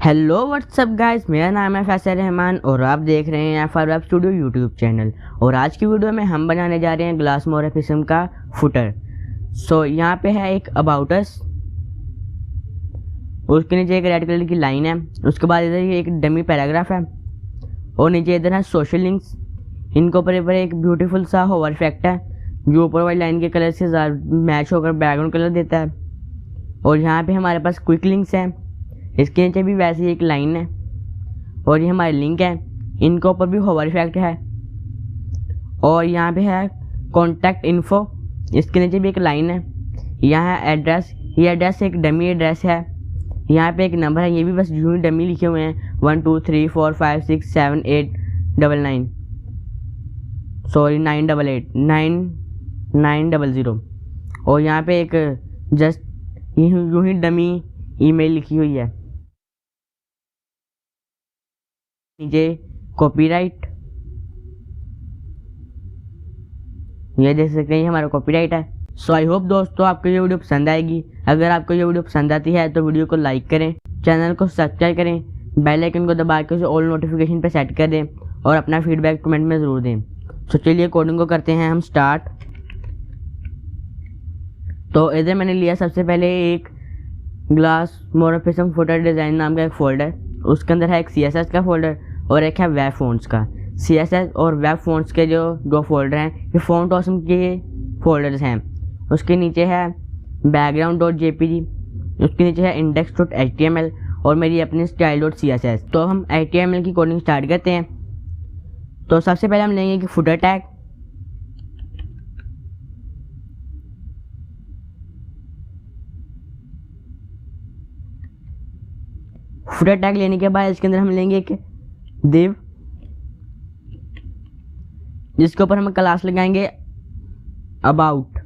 Hello what's up guys, मेरा नाम है फैसल रहमान और आप देख रहे हैं FR web studio YouTube channel. और आज की वीडियो में हम बनाने जा रहे हैं ग्लासमोरफिज्म का फुटर। यहाँ पे है एक अबाउट अस, उसके नीचे एक रेड कलर की लाइन है, उसके बाद इधर एक डमी पैराग्राफ है और नीचे इधर है सोशल लिंक्स। इनके ऊपर एक ब्यूटीफुल सा होवर इफेक्ट है जो ऊपर वाली लाइन के कलर से मैच होकर बैकग्राउंड कलर देता है। और यहाँ पे हमारे पास क्विक लिंक्स हैं, इसके नीचे भी वैसे ही एक लाइन है और ये हमारे लिंक है, इनके ऊपर भी होवर इफेक्ट है। और यहाँ पे है कॉन्टैक्ट इन्फो, इसके नीचे भी एक लाइन है। यहाँ है एड्रेस, ये एड्रेस एक डमी एड्रेस है। यहाँ पे एक नंबर है, ये भी बस यूं डमी लिखे हुए हैं 1 2 3 4 5 6 7 8 9 सॉरी 988 9900। और यहाँ पे एक जस्ट यूं ही डमी ईमेल लिखी हुई है। नीचे कॉपीराइट, ये देख सकते हैं, हमारा कॉपीराइट है। सो आई होप दोस्तों आपको ये वीडियो पसंद आएगी। अगर आपको ये वीडियो पसंद आती है तो वीडियो को लाइक करें, चैनल को सब्सक्राइब करें, बेल आइकन को दबा के उसे ऑल नोटिफिकेशन पे सेट कर दें और अपना फीडबैक कमेंट में ज़रूर दें। तो चलिए कोडिंग को करते हैं हम स्टार्ट। तो इधर मैंने लिया सबसे पहले एक ग्लासमोरफिज्म फुटर डिज़ाइन नाम का एक फ़ोल्डर, उसके अंदर है एक CSS का फोल्डर और एक है वेब फ़ॉन्ट्स का। CSS और वेब फ़ॉन्ट्स के जो दो फोल्डर हैं ये फ़ॉन्ट ऑसम के फोल्डर्स हैं। उसके नीचे है background.jpg, उसके नीचे है index.html और मेरी अपनी style.css। तो हम HTML की कोडिंग स्टार्ट करते हैं। तो सबसे पहले हम लेंगे कि फुटर टैग, फुटर टैग लेने के बाद इसके अंदर हम लेंगे एक div, जिसके ऊपर हम क्लास लगाएंगे अबाउट।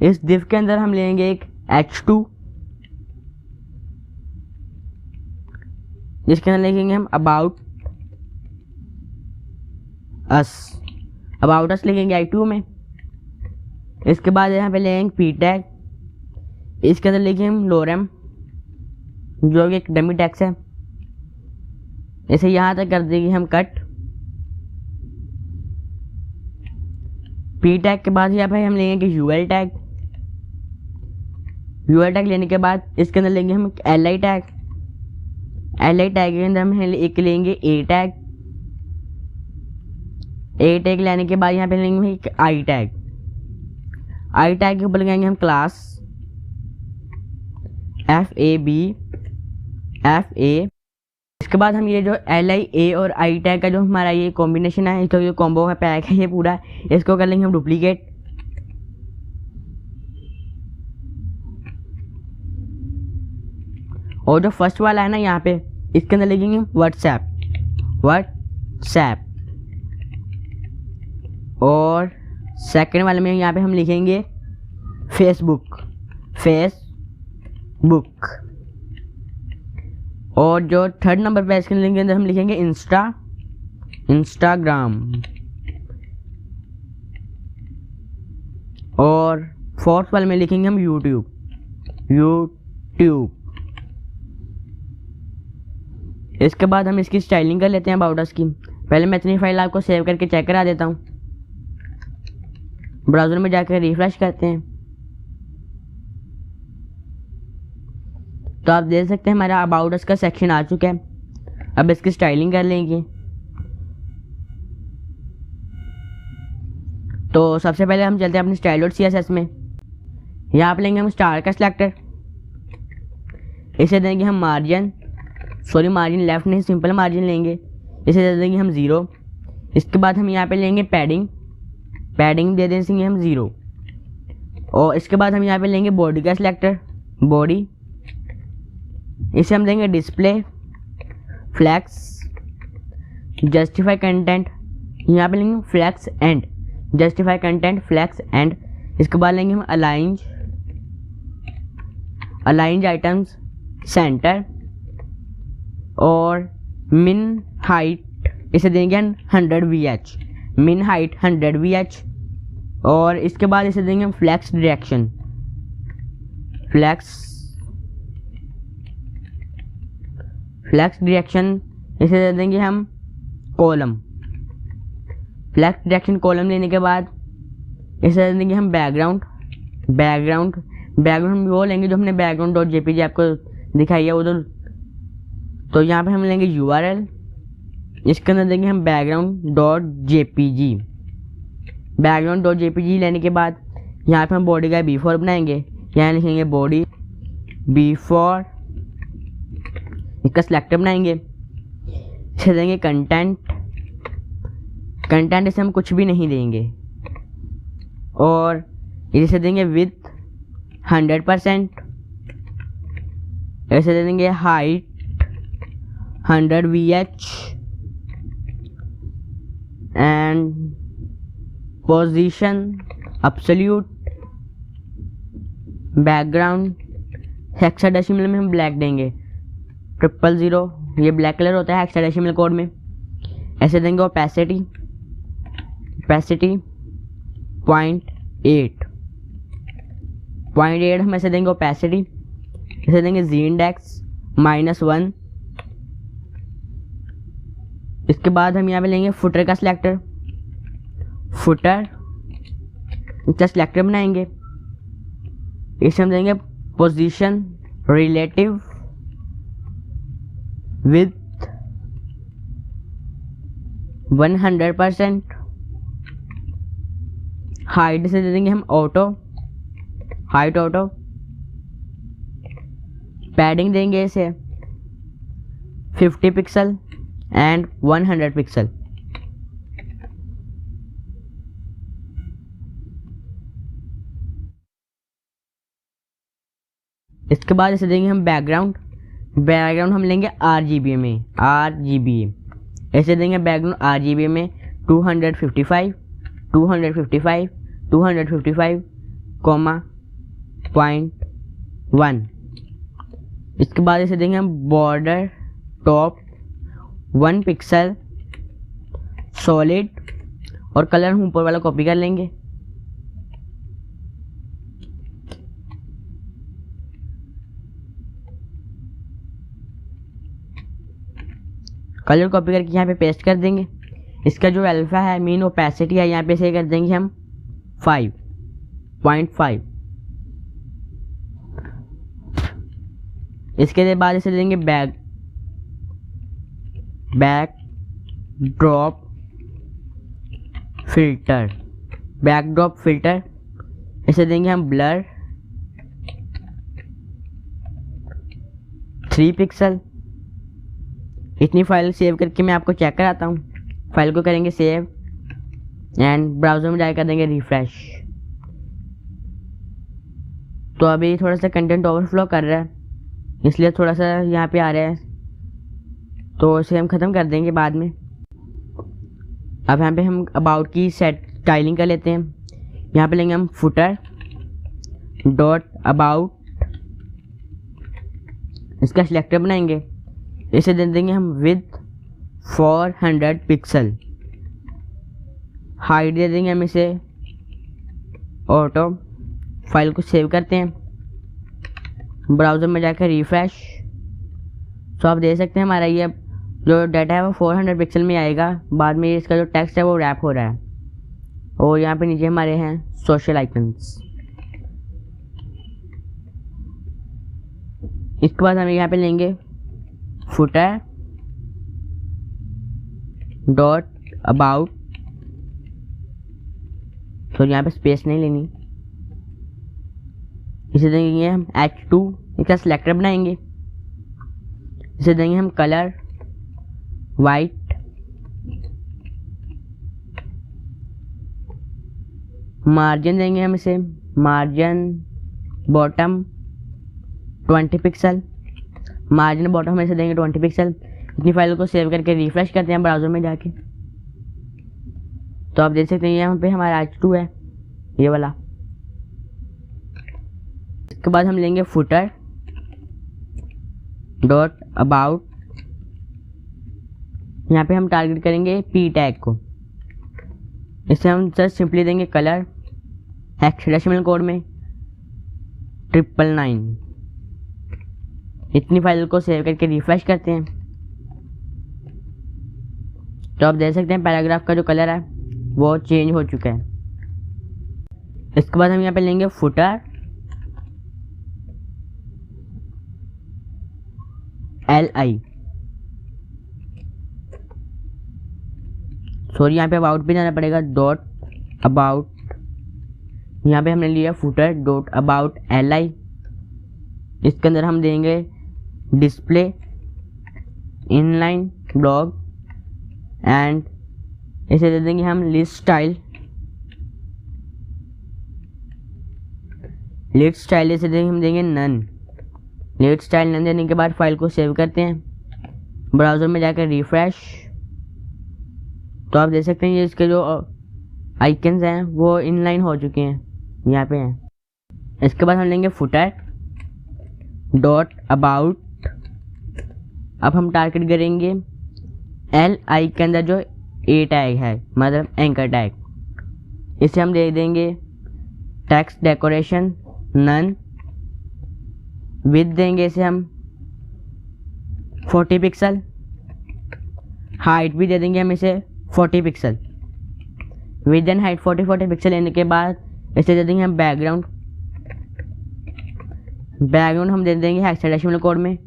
इस div के अंदर हम लेंगे एक h2, जिसके अंदर लिखेंगे हम अबाउट अस लिखेंगे i2 में। इसके बाद यहाँ पे लेंगे p टैग, इसके अंदर लिखेंगे हम लोरेम जो कि एक डमी टैक्स है। इसे यहाँ तक कर देंगे हम कट। पी टैग के बाद यहाँ पे हम लेंगे कि यूएल टैग लेने के बाद इसके अंदर लेंगे हम एल टैग के अंदर हम एक लेंगे ए टैग लेने के बाद यहाँ पे लेंगे एक आई टैग के ऊपर लगाएंगे हम क्लास FAB। इसके बाद हम ये जो LIA और आई टैग का जो हमारा ये कॉम्बिनेशन है, इसका जो कॉम्बो है पैक है ये पूरा, इसको कर लेंगे हम डुप्लीकेट। और जो फर्स्ट वाला है ना यहाँ पे, इसके अंदर लिखेंगे व्हाट्सएप। और सेकंड वाले में यहाँ पे हम लिखेंगे फेसबुक। और जो थर्ड नंबर पे इसके अंदर हम लिखेंगे इंस्टाग्राम। और फोर्थ वाले में लिखेंगे हम यूट्यूब। इसके बाद हम इसकी स्टाइलिंग कर लेते हैं अबाउट अस की। पहले मैं इतनी फाइल आपको सेव करके चेक करा देता हूँ। ब्राउज़र में जाकर रिफ्रेश करते हैं तो आप देख सकते हैं हमारा अबाउट अस का सेक्शन आ चुका है। अब इसकी स्टाइलिंग कर लेंगे। तो सबसे पहले हम चलते हैं अपनी style.css में। यहाँ पे लेंगे हम स्टार का सिलेक्टर, इसे देंगे हम मार्जिन लेफ्ट नहीं, सिंपल मार्जिन लेंगे, इसे दे देंगे हम 0। इसके बाद हम यहाँ पे लेंगे पैडिंग दे देंगे हम 0। और इसके बाद हम यहाँ पे लेंगे बॉडी का सिलेक्टर, बॉडी, इसे हम देंगे डिस्प्ले फ्लैक्स जस्टिफाई कंटेंट, यहाँ पे लेंगे flex and justify content flex end. इसके बाद लेंगे हम अलाइंज आइटम्स सेंटर। और मिन हाइट, इसे देंगे 100 VH, मिन हाइट 100 VH। और इसके बाद इसे देंगे हम flex direction, flex flex direction इसे दे देंगे हम कॉलम। फ्लेक्स डायरेक्शन कॉलम लेने के बाद इसे दे देंगे हम बैकग्राउंड। बैकग्राउंड हम वो लेंगे जो हमने बैकग्राउंड डॉट जेपीजी आपको दिखाई है उधर। तो यहाँ पे हम लेंगे URL, इसके अंदर देंगे हम background dot JPG. Background dot JPG लेने के बाद यहाँ पे हम बॉडी का B4 बनाएंगे। यहाँ लिखेंगे बॉडी B4, इसका सिलेक्टर बनाएंगे, इसे देंगे कंटेंट। इसे हम कुछ भी नहीं देंगे और इसे देंगे विथ 100%, ऐसे दे देंगे height 100 VH and position absolute. Background hexadecimal में हम ब्लैक देंगे 000, ये ब्लैक कलर होता है हेक्साडेसिमल कोड में। ऐसे देंगे ओपेसिटी 0.8 हम ऐसे देंगे ओपेसिटी। ऐसे देंगे Z इंडेक्स -1। इसके बाद हम यहाँ पे लेंगे फुटर का सिलेक्टर। फुटर इसका सिलेक्टर बनाएंगे, इसे हम देंगे पोजीशन रिलेटिव विथ 100%। हाइट से दे देंगे हम हाइट ऑटो। पैडिंग देंगे इसे 50 पिक्सल एंड 100 पिक्सल। इसके बाद इसे देंगे हम बैकग्राउंड हम लेंगे RGB में, ऐसे देंगे बैकग्राउंड RGB में 255, 0.1। इसके बाद इसे देंगे हम बॉर्डर टॉप 1 पिक्सल सॉलिड और कलर हम ऊपर वाला कॉपी कर लेंगे। कलर कॉपी करके यहाँ पे पेस्ट कर देंगे। इसका जो अल्फा है मीन ओपेसिटी है यहाँ पे से कर देंगे हम 5.5। इसके बाद इसे देंगे बैक ड्रॉप फिल्टर। इसे देंगे हम ब्लर 3 पिक्सल। इतनी फाइल सेव करके मैं आपको चेक कराता हूँ। फाइल को करेंगे सेव एंड ब्राउज़र में जाकर कर देंगे रिफ्रेश। तो अभी थोड़ा सा कंटेंट ओवरफ्लो कर रहा है, इसलिए थोड़ा सा यहाँ पे आ रहा है, तो इसे हम ख़त्म कर देंगे बाद में। अब यहाँ पे हम अबाउट की स्टाइलिंग कर लेते हैं। यहाँ पे लेंगे हम फुटर डॉट अबाउट, इसका सिलेक्टर बनाएंगे, इसे दे देंगे हम विद 400 पिक्सल। हाइट दे देंगे हम इसे ऑटो। फाइल को सेव करते हैं, ब्राउज़र में जाकर रिफ्रेश। तो आप देख सकते हैं हमारा ये जो डाटा है वो 400 पिक्सल में आएगा। बाद में इसका जो टेक्स्ट है वो रैप हो रहा है और यहाँ पे नीचे हमारे हैं सोशल आइकन्स। इसके बाद हम यहाँ पे लेंगे फुटर डॉट अबाउट, तो यहाँ पे स्पेस नहीं लेनी। इसे देंगे हम H2, इसका सिलेक्टर बनाएंगे, इसे देंगे हम कलर वाइट। मार्जिन देंगे हम इसे margin bottom 20 pixel. Margin bottom में से देंगे 20 पिक्सल। इतनी फाइल को सेव करके रिफ्रेश करते हैं ब्राउज़र में जाके। तो आप देख सकते हैं यहाँ पे हमारा H2 है ये वाला। इसके बाद हम लेंगे फुटर डॉट अबाउट, यहाँ पे हम टारगेट करेंगे P टैग को। इसे हम जस्ट सिंपली देंगे कलर हेक्साडेसिमल कोड में 999। इतनी फाइल को सेव करके रिफ्रेश करते हैं। तो आप देख सकते हैं पैराग्राफ का जो कलर है वो चेंज हो चुका है। इसके बाद हम यहाँ पे लेंगे फुटर, LI, सॉरी यहाँ पे अबाउट भी जाना पड़ेगा, डॉट अबाउट, यहाँ पे हमने लिया फुटर डॉट अबाउट LI। इसके अंदर हम देंगे डिस्प्ले इनलाइन ब्लॉग एंड इसे दे देंगे हम लिस्ट स्टाइल, लिस्ट स्टाइल इसे देंगे हम देंगे नन। लिस्ट स्टाइल नन देने के बाद फाइल को सेव करते हैं, ब्राउज़र में जाकर रिफ्रेश, तो आप देख सकते हैं ये इसके जो आइकन्स हैं वो इनलाइन हो चुके हैं, यहाँ पे हैं। इसके बाद हम लेंगे फुटर डॉट अबाउट, अब हम टारगेट करेंगे LI के अंदर जो A टैग है, मतलब एंकर टैग, इसे हम दे देंगे टेक्स्ट डेकोरेशन नन, विथ देंगे इसे हम 40 पिक्सल, हाइट भी दे देंगे हम इसे 40 pixel, with and height 40 pixel लेने के बाद इसे दे देंगे हम बैकग्राउंड, बैकग्राउंड हम दे देंगे हेक्साडेसिमल कोड में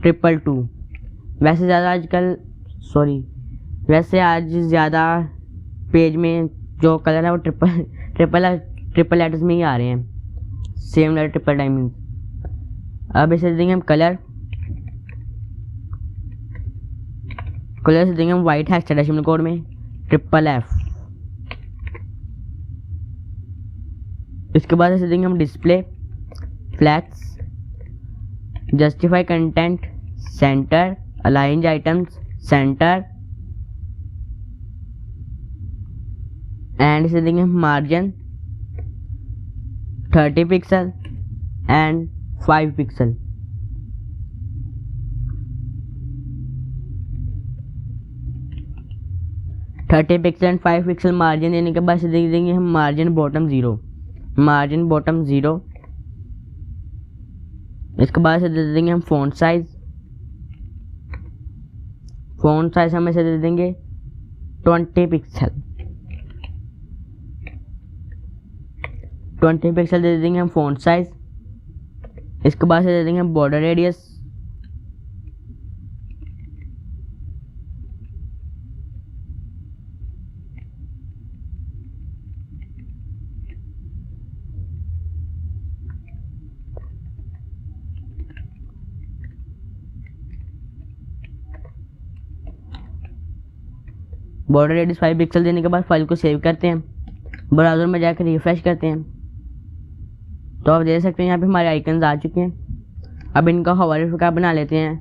222। वैसे आज ज़्यादा पेज में जो कलर है वो ट्रिपल लेटर्स में ही आ रहे हैं, सेम लेटर ट्रिपल टाइमिंग। अब इसे देंगे हम कलर से देंगे हम वाइट हेक्साडेसिमल कोड में FFF। इसके बाद इसे देंगे हम display flex, justify content, centre, अलाइंज आइटम्स, सेंटर एंड इसे देंगे margin 30 pixel and 5 pixel. Thirty pixel and 5 pixel मार्जिन देने के बाद इसे दे देंगे हम मार्जिन बॉटम 0। इसके बाद से दे देंगे हम फ़ॉन्ट साइज हम इसे दे देंगे 20 पिक्सल। 20 पिक्सल दे देंगे हम फ़ॉन्ट साइज। इसके बाद से दे देंगे हम border radius, border radius 5 pixel देने के बाद फाइल को सेव करते हैं, ब्राउज़र में जाकर रिफ्रेश करते हैं, तो आप देख सकते हैं यहाँ पे हमारे आइकन्स आ चुके हैं। अब इनका हॉवर इफेक्ट बना लेते हैं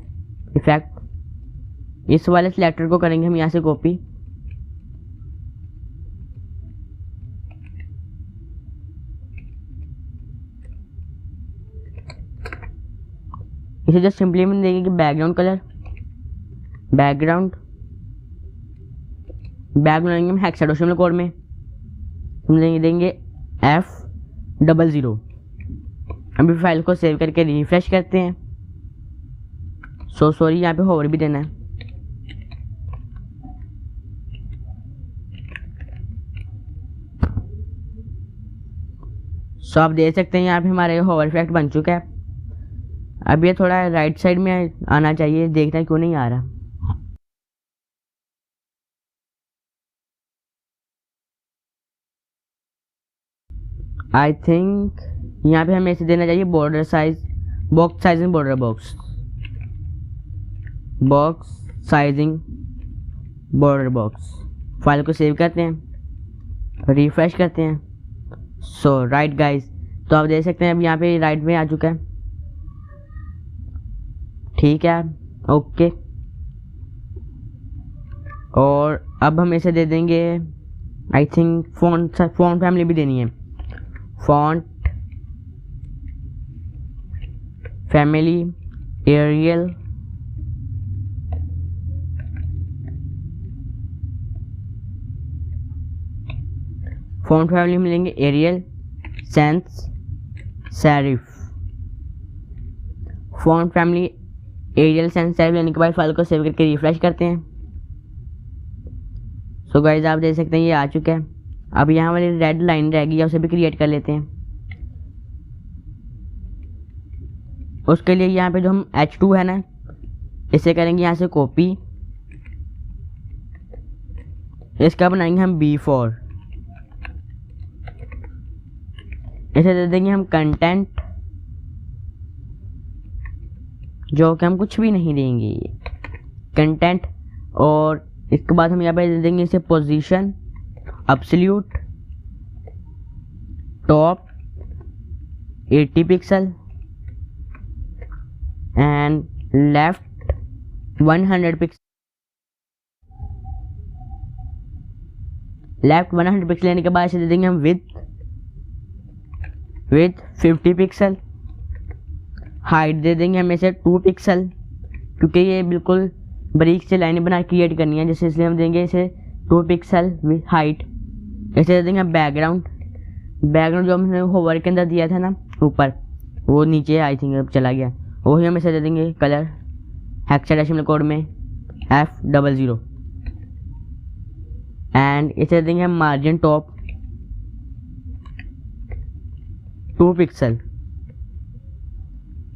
इफेक्ट। इस वाले सिलेक्टर को करेंगे हम यहाँ से कॉपी, इसे जस्ट सिंपली हम देंगे कि बैकग्राउंड कलर, बैकग्राउंड लेंगे हम हेक्साडेसिमल कोड में, हम देंगे F00। अभी फाइल को सेव करके रिफ्रेश करते हैं। सॉरी यहाँ पे होवर भी देना है। आप देख सकते हैं यहाँ पे हमारे होवर इफेक्ट बन चुका है। अब ये थोड़ा राइट साइड में आना चाहिए, देखना क्यों नहीं आ रहा। आई थिंक यहाँ पे हमें इसे देना चाहिए border size, box sizing, border box sizing, border box. File को सेव करते हैं, रिफ्रेश करते हैं। सो राइट गाइस, तो आप देख सकते हैं अब यहाँ पे राइट में आ चुका है। ठीक है, ओके। और अब हम इसे दे देंगे, आई थिंक फॉन्ट फैमिली भी देनी है, font family Arial, font family में लेंगे Arial, sans serif. Font family Arial, sans serif लेने के बाद फाइल को सेव करके रिफ्रेश करते हैं। सो गाइस आप देख सकते हैं ये आ चुका है। अब यहाँ वाली रेड लाइन रह गई है, उसे भी क्रिएट कर लेते हैं। उसके लिए यहाँ पे जो हम H2 है ना, इसे करेंगे यहाँ से कॉपी। इसका बनाएंगे हम B4। इसे दे देंगे हम कंटेंट, जो कि हम कुछ भी नहीं देंगे, कंटेंट। और इसके बाद हम यहाँ पे दे देंगे इसे position, absolute, top 80 pixel and left 100 pixel. Left 100 pixel लेने के बाद इसे दे देंगे हम विथ 50 पिक्सल। हाइट दे देंगे हम इसे 2 पिक्सल, क्योंकि ये बिल्कुल बारीक से लाइनें बना क्रिएट करनी है, जैसे इसलिए हम देंगे इसे 2 पिक्सल विथ हाइट। इसे दे देंगे बैकग्राउंड। बैकग्राउंड जो हमने होवर के अंदर दिया था ना ऊपर, वो नीचे आई थिंक अब चला गया, वही हम इसे दे देंगे कलर हेक्साडेसिमल कोड में F00। एंड इसे दे देंगे हम मार्जिन टॉप 2 पिक्सल।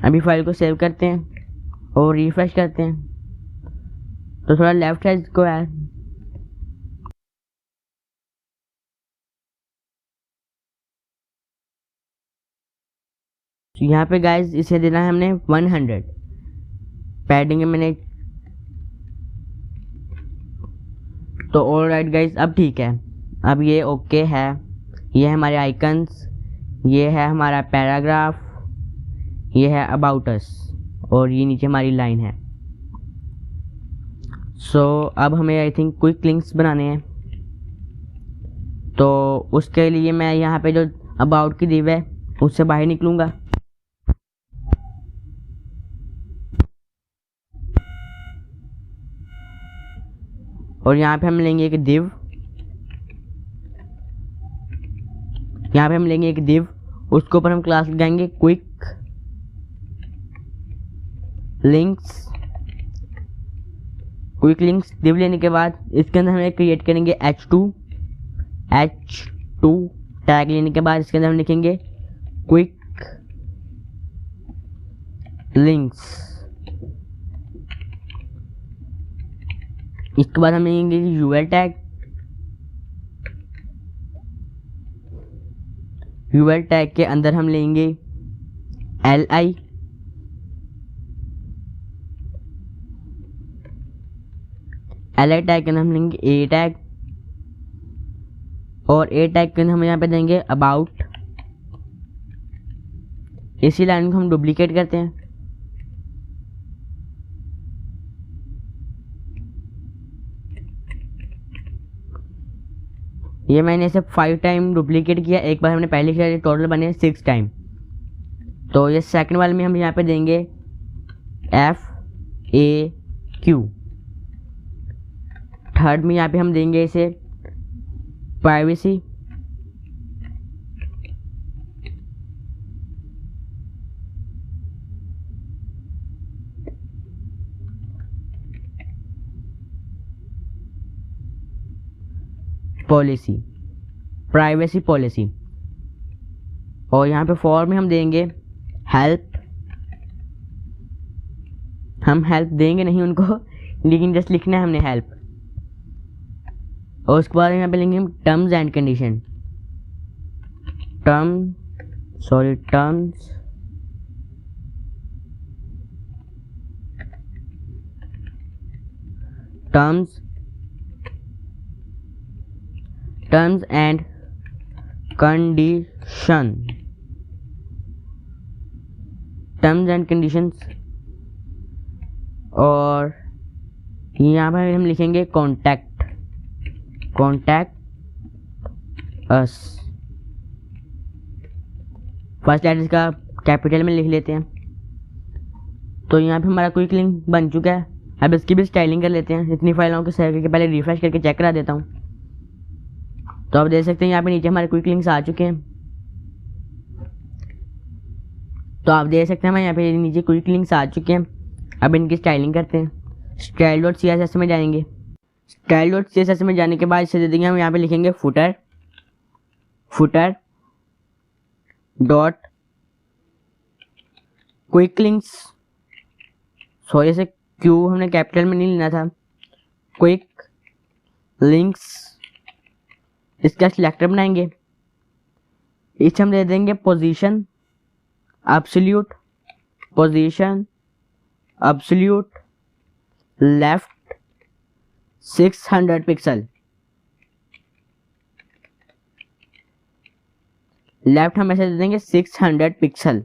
अभी फाइल को सेव करते हैं और रिफ्रेश करते हैं, तो थोड़ा लेफ्ट साइड को है। तो यहाँ पे गाइस इसे देना है हमने 100 पैडिंग है मैंने। तो ऑल राइट गाइस, अब ठीक है, अब ये ओके है। ये है हमारे आइकन्स, ये है हमारा पैराग्राफ, ये है अबाउट अस, और ये नीचे हमारी लाइन है। सो अब हमें आई थिंक क्विक लिंक्स बनाने हैं। तो उसके लिए मैं यहाँ पे जो अबाउट की दिव है उससे बाहर निकलूँगा। और यहाँ पे हम लेंगे एक दिव, यहाँ पे हम लेंगे एक दिव, उसके ऊपर हम क्लास लगाएंगे क्विक लिंक्स। क्विक लिंक्स दिव लेने के बाद इसके अंदर हमें क्रिएट करेंगे H2 टैग लेने के बाद इसके अंदर हम लिखेंगे क्विक लिंक्स। इसके बाद हम लेंगे UL टैग। UL टैग के अंदर हम लेंगे LI। LI टैग के अंदर हम लेंगे A टैग, और A टैग के अंदर हम यहाँ पे देंगे अबाउट। इसी लाइन को हम डुप्लीकेट करते हैं। ये मैंने इसे 5 टाइम डुप्लीकेट किया, एक बार हमने पहले किया, टोटल बने 6 टाइम। तो ये सेकंड वाले में हम यहाँ पे देंगे FAQ। थर्ड में यहाँ पे हम देंगे इसे प्राइवेसी। Policy, privacy policy. और यहाँ पे फॉर में हम देंगे हेल्प। हम हेल्प देंगे नहीं उनको, लेकिन जस्ट लिखना है हमने हेल्प। और उसके बाद यहाँ पे लेंगे हम terms and condition. Terms and conditions. और यहाँ पर हम लिखेंगे कॉन्टैक्ट अस। फर्स्ट लेटर का कैपिटल में लिख लेते हैं। तो यहाँ पे हमारा क्विक लिंक बन चुका है। अब इसकी भी स्टाइलिंग कर लेते हैं। इतनी फाइलों को सेव करके पहले रिफ्रेश करके चेक करा देता हूँ। तो आप देख सकते हैं यहाँ पे नीचे हमारे क्विक लिंक्स आ चुके हैं। तो आप देख सकते हैं हमारे यहाँ पे नीचे क्विक लिंक्स आ चुके हैं। अब इनकी स्टाइलिंग करते हैं। style.css में जाएंगे। स्टाइल डॉट CSS में जाने के बाद इसे दे देंगे हम, यहाँ पे लिखेंगे footer dot quick links. Sorry, इसे क्यू हमने कैपिटल में नहीं लेना था, क्विक लिंक्स। इसका सिलेक्टर बनाएंगे, इसे हम दे देंगे position absolute left 600 pixel. Left हम ऐसे दे देंगे 600 पिक्सल।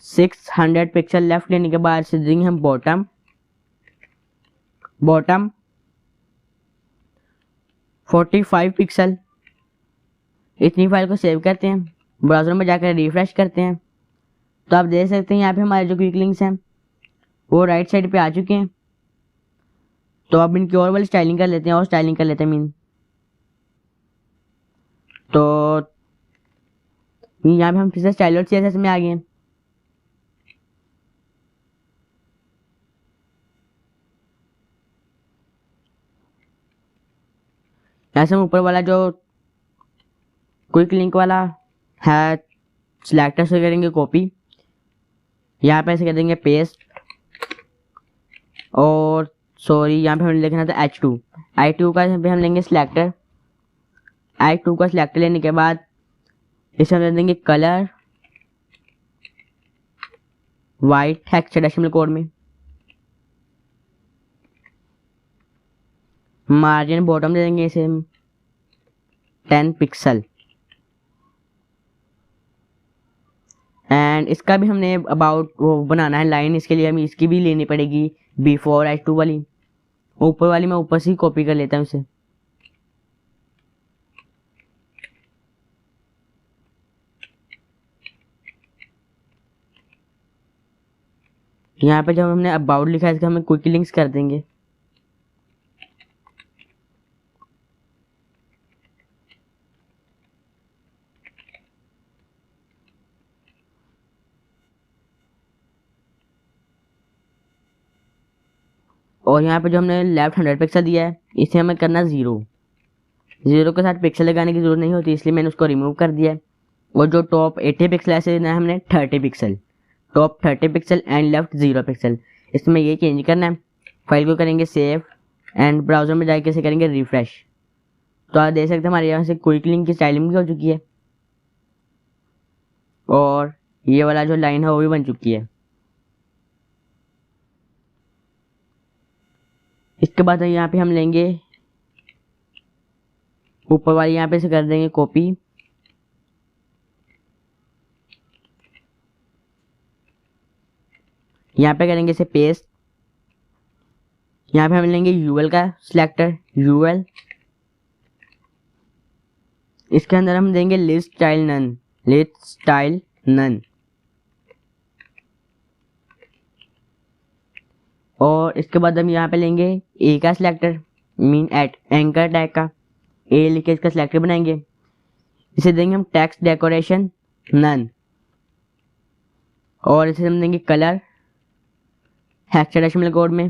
600 पिक्सल लेफ्ट लेने के बाद से देंगे हम बॉटम 45 पिक्सल। इतनी फाइल को सेव करते हैं, ब्राउज़र में जाकर रिफ्रेश करते हैं, तो आप देख सकते हैं यहाँ पे हमारे जो क्विक लिंक्स हैं वो राइट साइड पे आ चुके हैं। तो अब इनकी और वाली स्टाइलिंग कर लेते हैं, तो यहाँ पे हम फिर से स्टाइल और CSS में आ गए हैं। यहाँ से हम ऊपर वाला जो क्विक लिंक वाला है सिलेक्टर से करेंगे कॉपी, यहाँ पे ऐसे कर देंगे पेस्ट, और सॉरी यहाँ पे हमें लिखना था H2 का पे हम लेंगे सिलेक्टर। H2 का सिलेक्टर लेने के बाद इसे हम दे देंगे कलर वाइट हेक्साडेसिमल कोड में। मार्जिन बॉटम दे देंगे इसे 10 पिक्सल। एंड इसका भी हमने अबाउट वो बनाना है लाइन, इसके लिए हमें इसकी भी लेनी पड़ेगी बिफोर H2 वाली। ऊपर वाली मैं ऊपर से ही कॉपी कर लेता हूँ इसे। यहाँ पे जब हमने अबाउट लिखा है इसका हमें क्विक लिंक्स कर देंगे। और यहाँ पे जो हमने लेफ्ट 100 पिक्सल दिया है इसे हमें करना 0 के साथ पिक्सल लगाने की जरूरत नहीं होती, इसलिए मैंने उसको रिमूव कर दिया है। और जो टॉप 80 पिक्सल ऐसे देना है हमने 30 pixel, top 30 pixel and left 0 pixel. इसमें ये चेंज करना है। फाइल को करेंगे सेव एंड ब्राउजर में जाके इसे करेंगे रिफ्रेश। तो आप देख सकते हैं हमारे यहाँ से क्विक लिंक की स्टाइलिंग भी हो चुकी है और ये वाला जो लाइन है वो भी बन चुकी है। इसके बाद यहाँ पे हम लेंगे ऊपर वाली, यहाँ पे से कर देंगे कॉपी, यहाँ पे करेंगे इसे पेस्ट। यहाँ पे हम लेंगे UL का सिलेक्टर UL, इसके अंदर हम देंगे लिस्ट स्टाइल नन, और इसके बाद हम यहाँ पे लेंगे A का selector mean at anchor tag का A लिख के इसका सिलेक्टर बनाएंगे। इसे देंगे हम टेक्स्ट डेकोरेशन नन, और इसे हम देंगे कलर हेक्साडेसिमल कोड में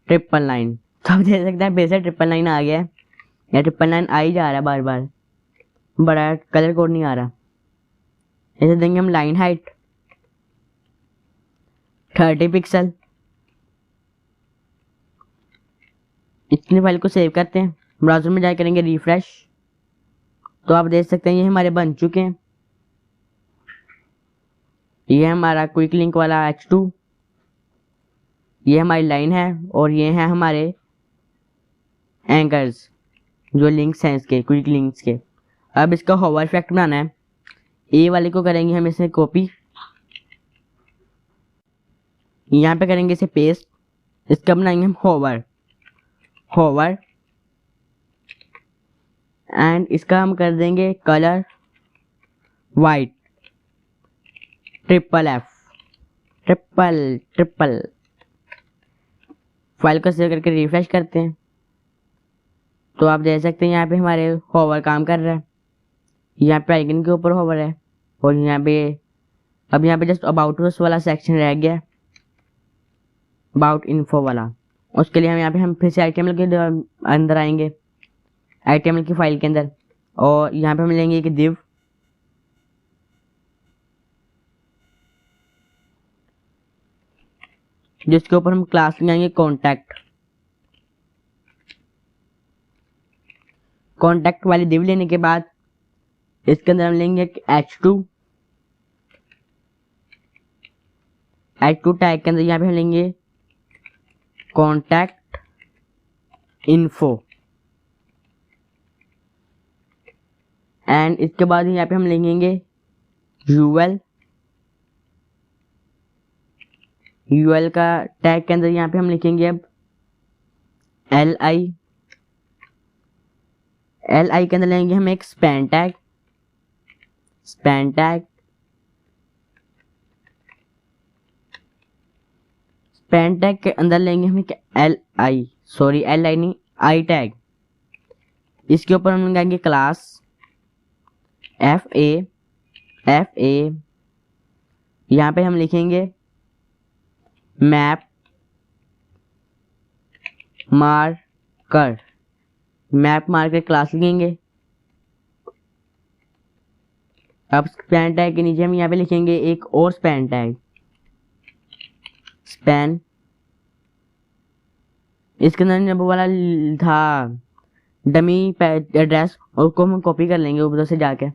999। तो आप देख सकते हैं बेसिक 999 आ गया है, या 999 आ ही जा रहा है बार बार, बड़ा कलर कोड नहीं आ रहा। इसे देंगे हम लाइन हाइट 30 पिक्सल। इतनी फाइल को सेव करते हैं, ब्राउज़र में जाकर करेंगे रिफ्रेश। तो आप देख सकते हैं ये हमारे बन चुके हैं। ये हमारा क्विक लिंक वाला H2, ये हमारी लाइन है, और ये है हमारे एंकर्स जो लिंक्स हैं इसके क्विक लिंक्स के। अब इसका होवर इफेक्ट बनाना है। ए वाले को करेंगे हम इसे कॉपी, यहाँ पे करेंगे इसे पेस्ट। इसका बनाएंगे हम होवर एंड इसका हम कर देंगे कलर वाइट ट्रिपल। फाइल को सेव करके रिफ्रेश करते हैं। तो आप देख सकते हैं यहाँ पे हमारे होवर काम कर रहा है, यहाँ पे आइकन के ऊपर होवर है, और यहाँ पे अब यहाँ पे जस्ट अबाउट अस वाला सेक्शन रह गया, अबाउट इन्फो वाला, उसके लिए हम यहाँ पे हम फिर से HTML के अंदर आएंगे, HTML की फाइल के अंदर, और यहाँ पे हम लेंगे एक div, जिसके ऊपर हम क्लास लगाएंगे कॉन्टैक्ट वाली div लेने के बाद इसके अंदर हम लेंगे एक h2 टैग के अंदर यहाँ पे हम लेंगे कॉन्टैक्ट इन्फो, एंड इसके बाद यहाँ पे हम लेंगे यूएल का टैग के अंदर यहाँ पे हम लिखेंगे अब एल आई के अंदर लेंगे हम एक स्पैन टैग के अंदर लेंगे हम एक एल आई नहीं आई टैग, इसके ऊपर हम लगाएंगे क्लास FA, यहाँ पे हम लिखेंगे मैप मार्कर क्लास लिखेंगे। अब स्पैन टैग के नीचे हम यहाँ पे लिखेंगे एक और स्पैन टैग, इसके अंदर जब वाला था डमी एड्रेस, उसको हम कॉपी कर लेंगे उधर से जाके।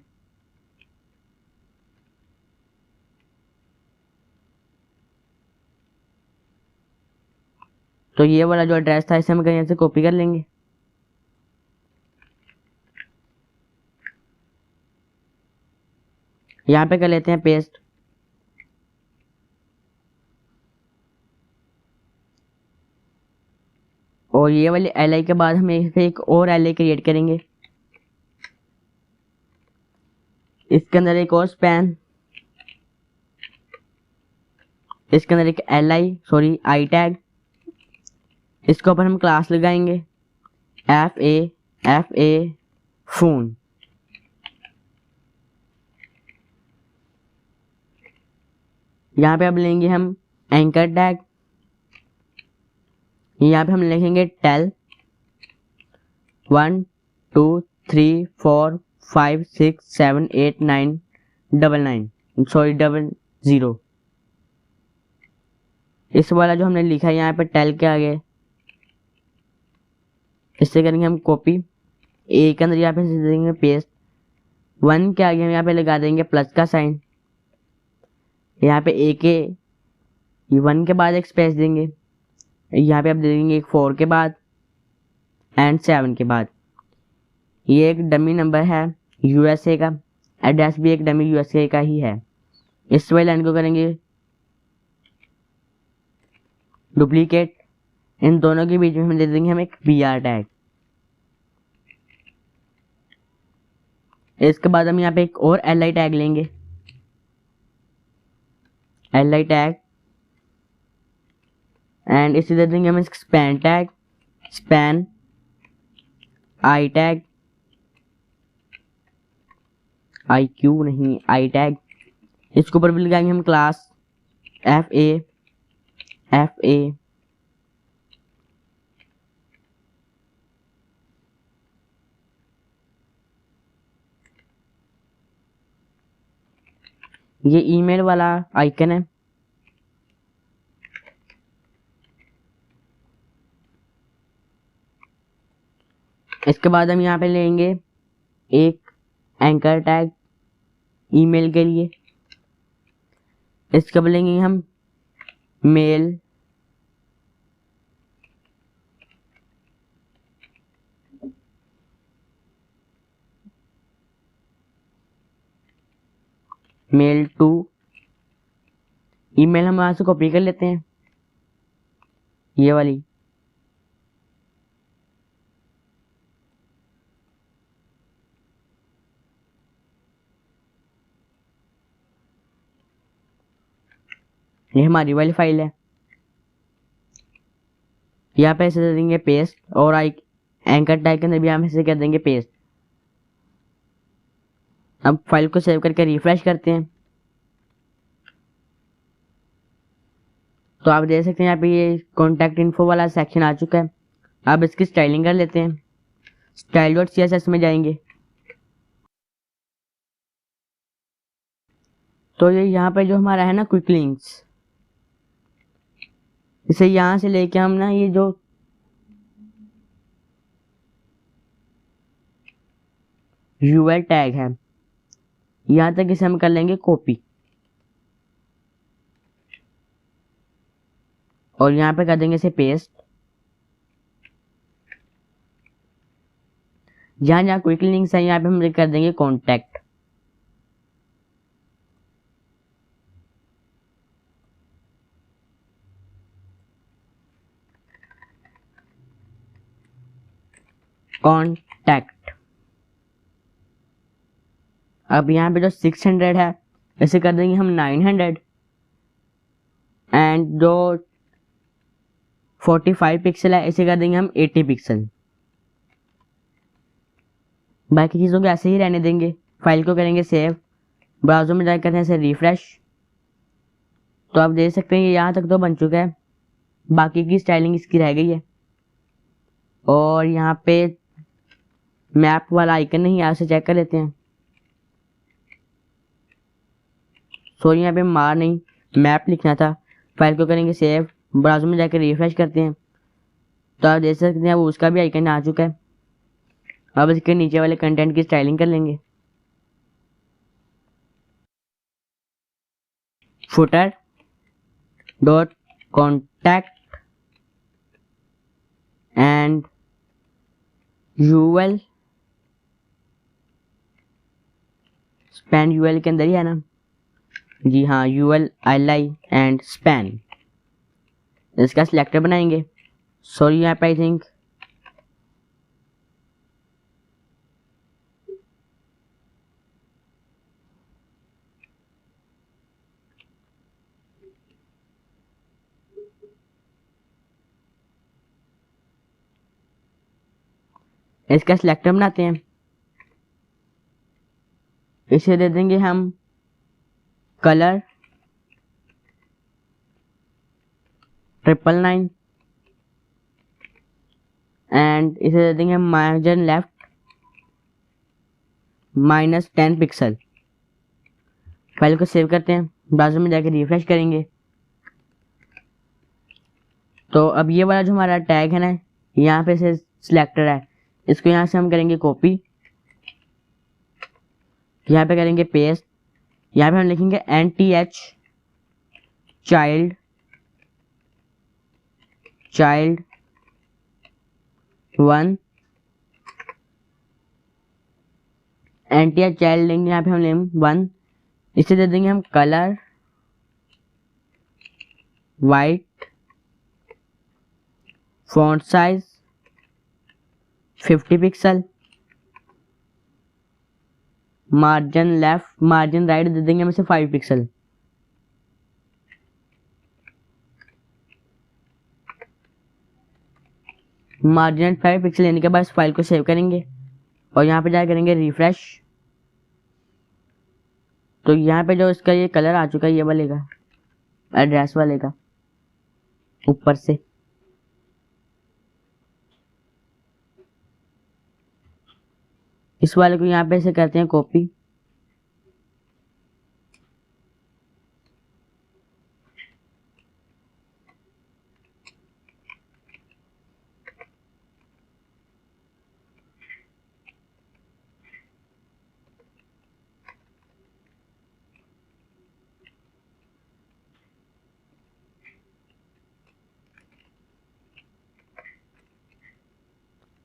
तो ये वाला जो एड्रेस था इसे हम कहीं से कॉपी कर लेंगे। यहाँ पे कर लेते हैं पेस्ट, और ये वाले LI के बाद हम एक और LI क्रिएट करेंगे, इसके अंदर एक और स्पैन, इसके अंदर एक आई टैग, इसके ऊपर हम क्लास लगाएंगे FA फोन। यहाँ पे अब लेंगे हम एंकर टैग, यहाँ पे हम लिखेंगे टेल 1 2 3 4 5 6 7 8 9 00। इस वाला जो हमने लिखा है यहाँ पे टेल के आगे, इससे करेंगे हम कॉपी, ए के अंदर यहाँ पे देंगे पेस्ट, 1 के आगे हम यहाँ पे लगा देंगे प्लस का साइन, यहाँ पे ए के 1 के बाद एक स्पेस देंगे, यहाँ पे आप दे देंगे एक 4 के बाद एंड 7 के बाद। ये एक डमी नंबर है USA का, एड्रेस भी एक डमी USA का ही है। इस वाली लाइन को करेंगे डुप्लीकेट, इन दोनों के बीच में हम दे देंगे हम एक BR टैग। इसके बाद हम यहाँ पे एक और LI टैग लेंगे, एंड इसे दे देंगे हम span I tag, I tag. इसके ऊपर भी लगाएंगे हम क्लास FA। ये ईमेल वाला आइकन है, इसके बाद हम यहाँ पे लेंगे एक एंकर टैग ईमेल के लिए, इसके बाद लेंगे हम मेल टू, ईमेल हम वहां से कॉपी कर लेते हैं ये वाली, ये हमारी वाली फाइल है। यहाँ पे ऐसे दे देंगे पेस्ट, और एंकर टैग के अंदर भी हम ऐसे कर देंगे पेस्ट। अब फाइल को सेव करके रिफ्रेश करते हैं। तो आप देख सकते हैं यहाँ पे ये कॉन्टैक्ट इन्फो वाला सेक्शन आ चुका है। अब इसकी स्टाइलिंग कर लेते हैं। style.css में जाएंगे तो ये यहाँ पे जो हमारा है ना क्विक लिंक्स, इसे यहाँ से लेके हम ना ये जो यूएल टैग है यहाँ तक इसे हम कर लेंगे कॉपी और यहाँ पे कर देंगे इसे पेस्ट। जहाँ जहाँ क्विक लिंक्स है यहाँ पे हम कर देंगे कॉन्टैक्ट। कॉन्टैक्ट। अब यहाँ पे जो 600 है इसे कर देंगे हम 900 एंड जो 45 पिक्सल है इसे कर देंगे हम 80 पिक्सल। बाकी चीज़ों को ऐसे ही रहने देंगे। फाइल को करेंगे सेव, ब्राउज़र में जाकर करते हैं इसे रिफ्रेश। तो आप देख सकते हैं ये यहाँ तक तो बन चुका है, बाकी की स्टाइलिंग इसकी रह गई है। और यहाँ पे मैप वाला आइकन नहीं, यहाँ से चेक कर लेते हैं। सॉरी यहाँ पे मार नहीं मैप लिखना था। फाइल को करेंगे सेव, ब्राउज़र में जाकर रिफ्रेश करते हैं तो आप देख सकते हैं वो उसका भी आइकन आ चुका है। अब इसके नीचे वाले कंटेंट की स्टाइलिंग कर लेंगे। Footer dot contact and UL, span UL के अंदर ही है ना, जी हाँ, यूएल एल एंड स्पैन। इसका सिलेक्टर बनाएंगे। सॉरी यहाँ पे आई थिंक इसका सिलेक्टर बनाते हैं। इसे दे देंगे हम कलर 999 एंड इसे दे देंगे मार्जिन लेफ्ट -10 पिक्सल। फाइल को सेव करते हैं, ब्राउज़र में जाकर रिफ्रेश करेंगे तो अब ये वाला जो हमारा टैग है ना यहाँ पे से सिलेक्टर है, इसको यहाँ से हम करेंगे कॉपी, यहाँ पे करेंगे पेस्ट। यहाँ पे हम लिखेंगे NTH चाइल्ड 1 NTH चाइल्ड लेंगे, यहाँ पे हम लेंगे 1। इसे दे देंगे हम colour white, font size 50 pixel, margin left margin right they देंगे हम इसे 5 पिक्सल। मार्जिन 5 पिक्सल लेने के बाद इस फाइल को सेव करेंगे और यहाँ पे जा करेंगे रिफ्रेश। तो यहाँ पे जो इसका ये कलर आ चुका है ये वाले का, एड्रेस वाले का ऊपर से, इस वाले को यहाँ पे से करते हैं कॉपी।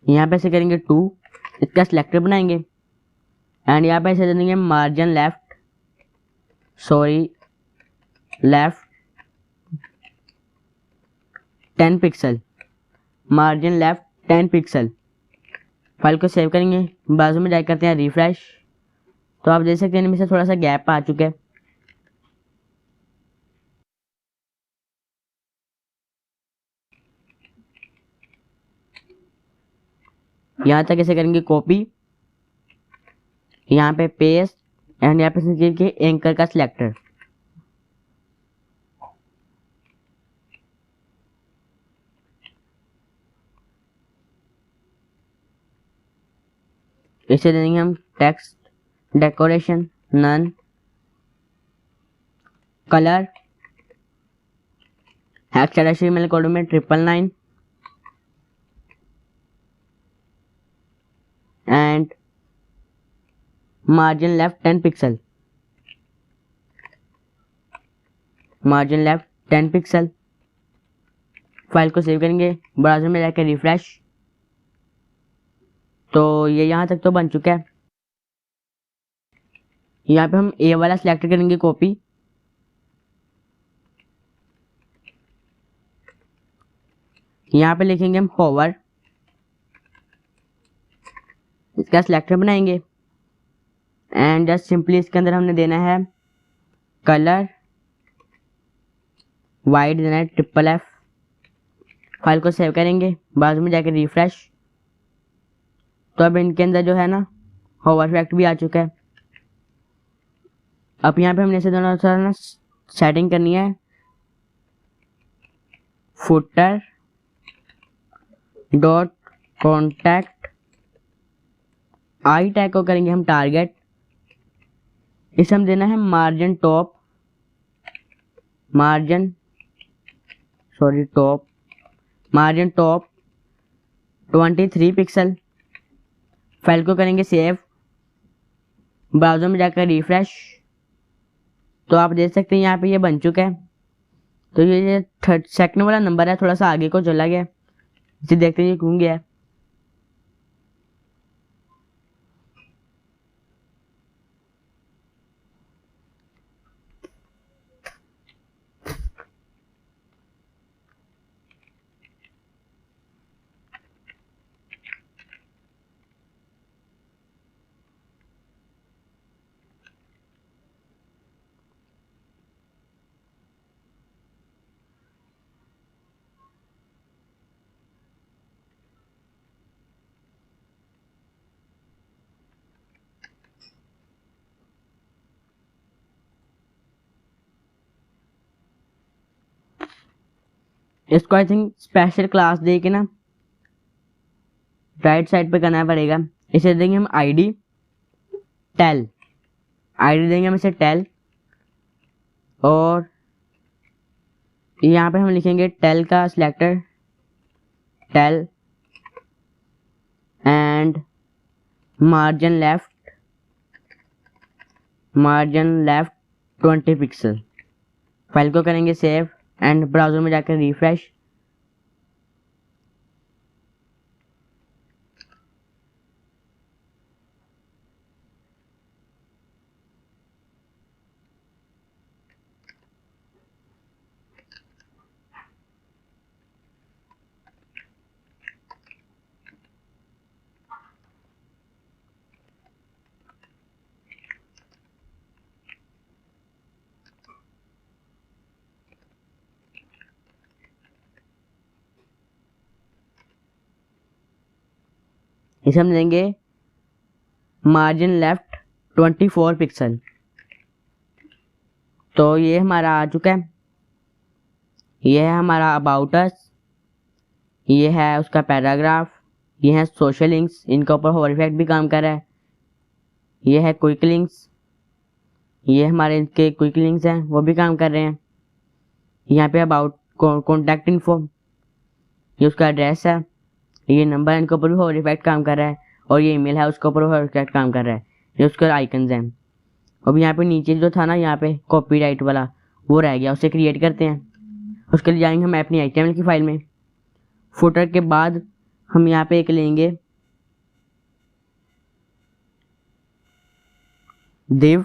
यहाँ पे से करेंगे 2, इसका सिलेक्टर बनाएंगे एंड यहाँ पे से दे देंगे margin left 10 pixel, margin left 10 pixel. File को सेव करेंगे, बाजू में जाकर करते हैं रिफ्रेश। तो आप देख सकते हैं इनमें से थोड़ा सा गैप आ चुका है। यहाँ तक ऐसे करेंगे कॉपी, यहाँ पे पेस्ट एंड यहाँ पे से एंकर का सिलेक्टर। इसे देंगे हम text decoration none, colour hexadecimal code में 999 and margin left 10 pixel, margin left 10 pixel. File को सेव करेंगे, ब्राउज़र में जाकर रिफ्रेश, तो ये यहाँ तक तो बन चुका है। यहाँ पे हम ए वाला सिलेक्ट करेंगे कॉपी, यहाँ पे लिखेंगे हम होवर, इसका सिलेक्टर बनाएंगे एंड जस्ट सिंपली इसके अंदर हमने देना है कलर वाइट, देना है FFF। फाइल को सेव करेंगे, बाद में जाकर रिफ्रेश, तो अब इनके अंदर जो है ना होवर इफेक्ट भी आ चुका है। अब यहाँ पे हमने इसे दोनों सारा ना सेटिंग करनी है, footer dot contact I tag को करेंगे हम टारगेट, इसे हम देना है margin top, margin top 23 pixel. File को करेंगे सेव, ब्राउज़र में जाकर रिफ्रेश, तो आप देख सकते हैं यहाँ पे ये बन चुका है। तो ये सेकंड वाला नंबर है, थोड़ा सा आगे को चला गया, इसे देखते हैं ये क्यों गया है। इसको आई थिंक स्पेशल क्लास दे के ना राइट साइड पे करना पड़ेगा। इसे देंगे हम आईडी टेल, आईडी देंगे हम इसे टेल, और यहाँ पे हम लिखेंगे टेल का selector tail and margin left 20 pixel. File को करेंगे सेव एंड ब्राउज़र में जाकर रिफ्रेश, इसे हम देंगे मार्जिन लेफ्ट 24 पिक्सल। तो ये हमारा आ चुका है, ये है हमारा अबाउट अस, ये है उसका पैराग्राफ, ये है सोशल लिंक्स, इनके ऊपर होवर इफेक्ट भी काम कर रहा है, ये है क्विक लिंक्स, ये हमारे इनके क्विक लिंक्स हैं वो भी काम कर रहे हैं। यहाँ पे अबाउट कॉन्टैक्ट इन्फो, ये उसका एड्रेस है, ये नंबर है, इनके ऊपर भी होवर इफेक्ट काम कर रहा है, और ये ईमेल है उसके ऊपर होवर इफेक्ट काम कर रहा है, ये उसके आइकन्स हैं। अब यहाँ पे नीचे जो था ना यहाँ पे कॉपीराइट वाला वो रह गया, उसे क्रिएट करते हैं। उसके लिए जाएंगे हम अपनी HTML की फाइल में, फुटर के बाद हम यहाँ पे एक लेंगे div,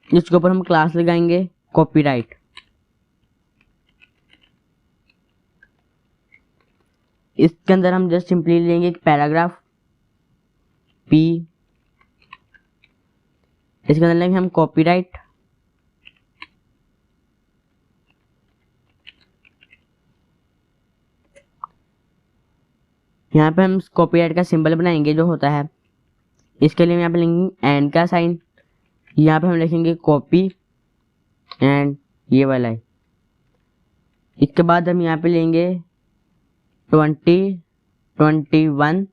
जिसके ऊपर हम क्लास लगाएंगे कॉपीराइट। इसके अंदर हम जस्ट सिंपली लेंगे एक पैराग्राफ P, इसके अंदर लेंगे हम कॉपीराइट, यहाँ पे हम कॉपीराइट का सिंबल बनाएंगे जो होता है। इसके लिए हम यहाँ पे लेंगे एंड का साइन, यहाँ पे हम लिखेंगे कॉपी एंड ये वाला है। इसके बाद हम यहाँ पे लेंगे 2021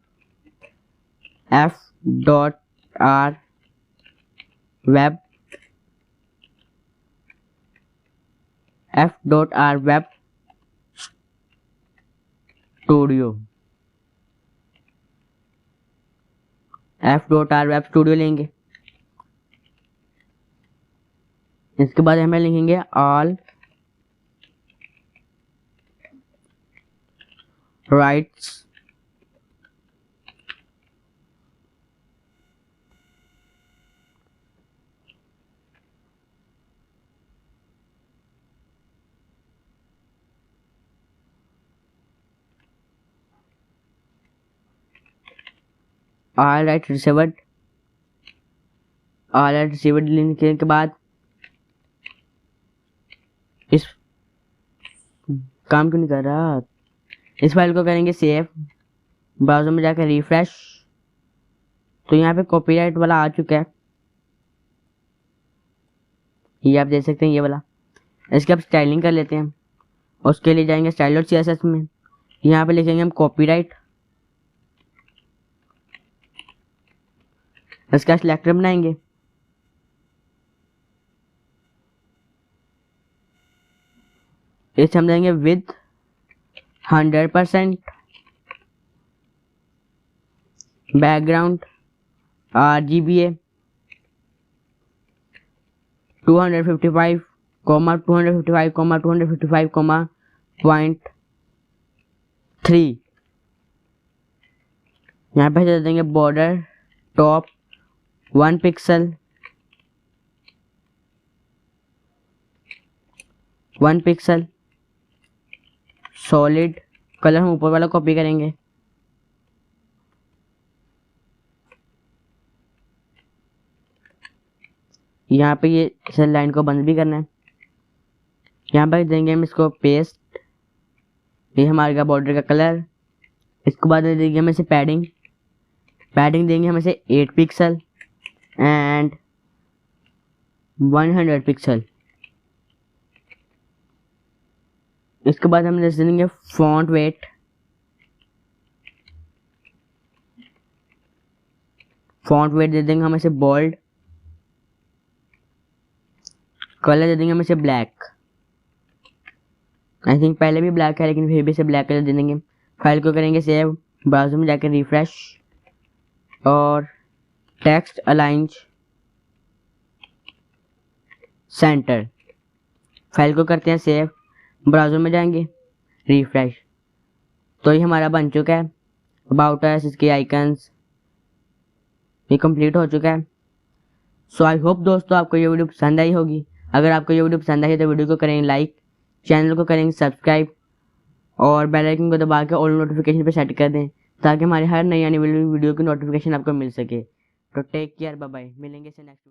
f.r web f.r web studio f.r web studio लेंगे। इसके बाद हमें लिखेंगे ऑल राइट्स ऑल राइट रिसीवर्ड लिखने के बाद इस काम क्यों नहीं कर रहा, इस फाइल को करेंगे सेव, ब्राउज़र में जाकर रिफ्रेश। तो यहाँ पे कॉपीराइट वाला आ चुका है, ये आप देख सकते हैं, ये वाला। इसके अब स्टाइलिंग कर लेते हैं। उसके लिए जाएंगे स्टाइल और CSS में, यहाँ पे लिखेंगे हम कॉपीराइट। इसका सिलेक्टर बनाएंगे, इसे हम देंगे विद 100%, बैकग्राउंड RGBA 255, 255,255,0.3। यहाँ पे दे देंगे border top 1 pixel, 1 pixel. Solid colour हम ऊपर वाला कॉपी करेंगे, यहाँ पे ये सेल लाइन को बंद भी करना है। यहाँ पर देंगे हम इसको पेस्ट, ये हमारे बॉर्डर का कलर। इसके बाद देंगे हम इसे पैडिंग देंगे हम इसे 8 पिक्सल एंड 100 पिक्सल। इसके बाद हम जैसे देंगे फॉन्ट वेट, दे देंगे हम इसे बोल्ड, कलर दे देंगे हम इसे ब्लैक। आई थिंक पहले भी ब्लैक है लेकिन फिर भी इसे ब्लैक कलर दे देंगे। फाइल को करेंगे सेव, ब्राउज़र में जाकर रिफ्रेश और टेक्स्ट अलाइन सेंटर। फाइल को करते हैं सेव, ब्राउज़र में जाएंगे रिफ्रेश। तो ये हमारा बन चुका है। अबाउट अस, इसके आइकन्स, ये कंप्लीट हो चुका है। सो आई होप दोस्तों आपको ये वीडियो पसंद आई होगी। अगर आपको ये वीडियो पसंद आई तो वीडियो को करेंगे लाइक, चैनल को करेंगे सब्सक्राइब और बेल आइकन को दबा के ऑल नोटिफिकेशन पे सेट कर दें ताकि हमारी हर नई आने वाली वीडियो की नोटिफिकेशन आपको मिल सके। तो टेक केयर, बाय बाय, मिलेंगे से नेक्स्ट।